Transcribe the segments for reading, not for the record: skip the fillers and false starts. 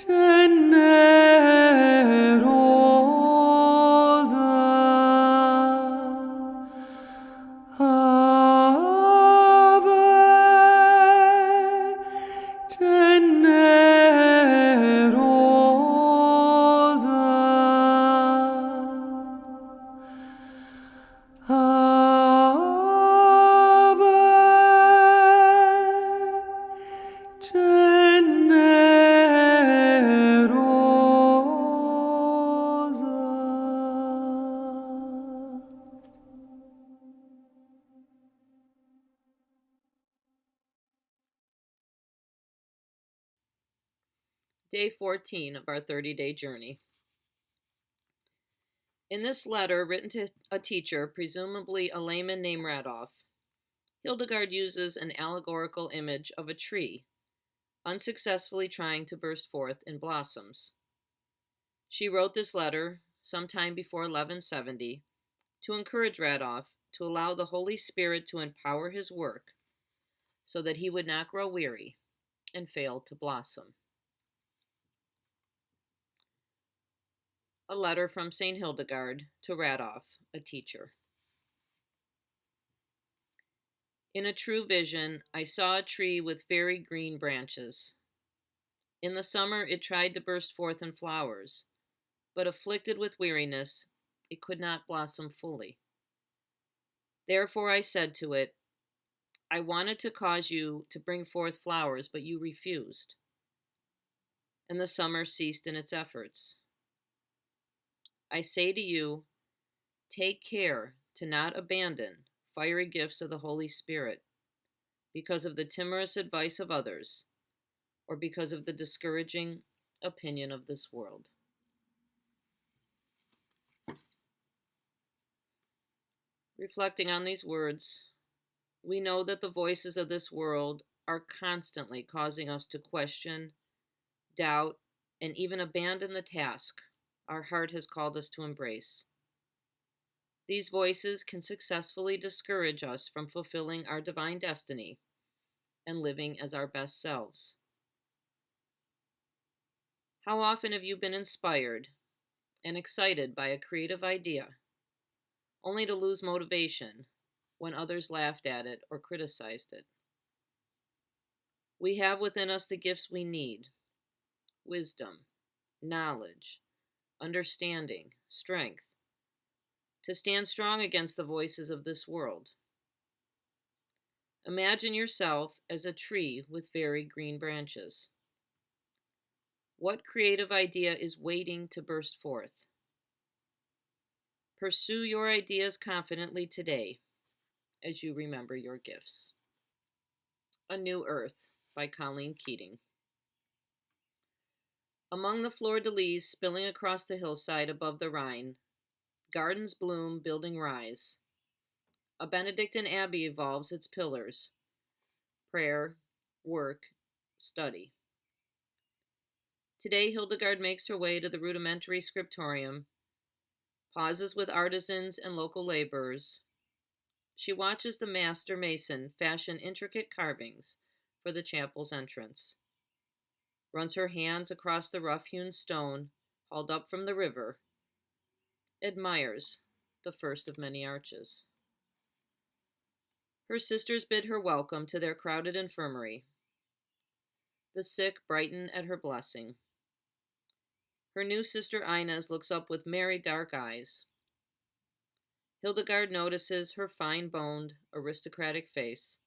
Day 14 of our 30-day journey. In this letter, written to a teacher, presumably a layman named Radolf, Hildegard uses an allegorical image of a tree, unsuccessfully trying to burst forth in blossoms. She wrote this letter sometime before 1170 to encourage Radolf to allow the Holy Spirit to empower his work so that he would not grow weary and fail to blossom. A letter from St. Hildegard to Radolf, a teacher. In a true vision, I saw a tree with very green branches. In the summer, it tried to burst forth in flowers, but afflicted with weariness, it could not blossom fully. Therefore I said to it, I wanted to cause you to bring forth flowers, but you refused. And the summer ceased in its efforts. I say to you, take care to not abandon fiery gifts of the Holy Spirit because of the timorous advice of others or because of the discouraging opinion of this world. Reflecting on these words, we know that the voices of this world are constantly causing us to question, doubt, and even abandon the task our heart has called us to embrace. These voices can successfully discourage us from fulfilling our divine destiny and living as our best selves. How often have you been inspired and excited by a creative idea, only to lose motivation when others laughed at it or criticized it? We have within us the gifts we need: wisdom, knowledge, understanding, strength, to stand strong against the voices of this world. Imagine yourself as a tree with very green branches. What creative idea is waiting to burst forth? Pursue your ideas confidently today as you remember your gifts. A New Earth by Colleen Keating. Among the fleur-de-lis spilling across the hillside above the Rhine, gardens bloom, building rise. A Benedictine abbey evolves its pillars: prayer, work, study. Today, Hildegard makes her way to the rudimentary scriptorium, pauses with artisans and local laborers. She watches the master mason fashion intricate carvings for the chapel's entrance, runs her hands across the rough-hewn stone hauled up from the river, admires the first of many arches. Her sisters bid her welcome to their crowded infirmary. The sick brighten at her blessing. Her new sister Inez looks up with merry dark eyes. Hildegard notices her fine-boned, aristocratic face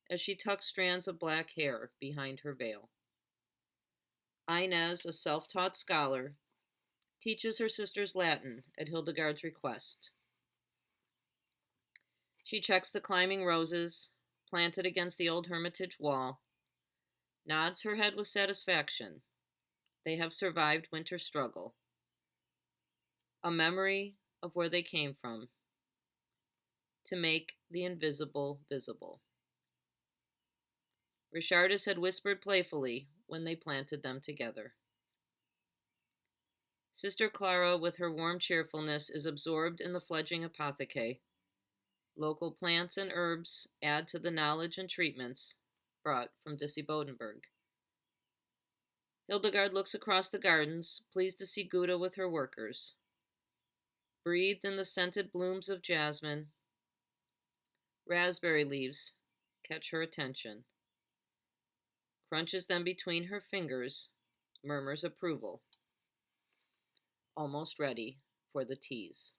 as she tucks strands of black hair behind her veil. Inez, a self-taught scholar, teaches her sisters Latin at Hildegard's request. She checks the climbing roses planted against the old hermitage wall, nods her head with satisfaction. They have survived winter struggle. A memory of where they came from, to make the invisible visible. Richardus had whispered playfully when they planted them together. Sister Clara, with her warm cheerfulness, is absorbed in the fledgling apotheke. Local plants and herbs add to the knowledge and treatments brought from Dissy-Bodenberg. Hildegard looks across the gardens, pleased to see Gouda with her workers. Breathed in the scented blooms of jasmine. Raspberry leaves catch her attention. Crunches them between her fingers, murmurs approval. Almost ready for the teas.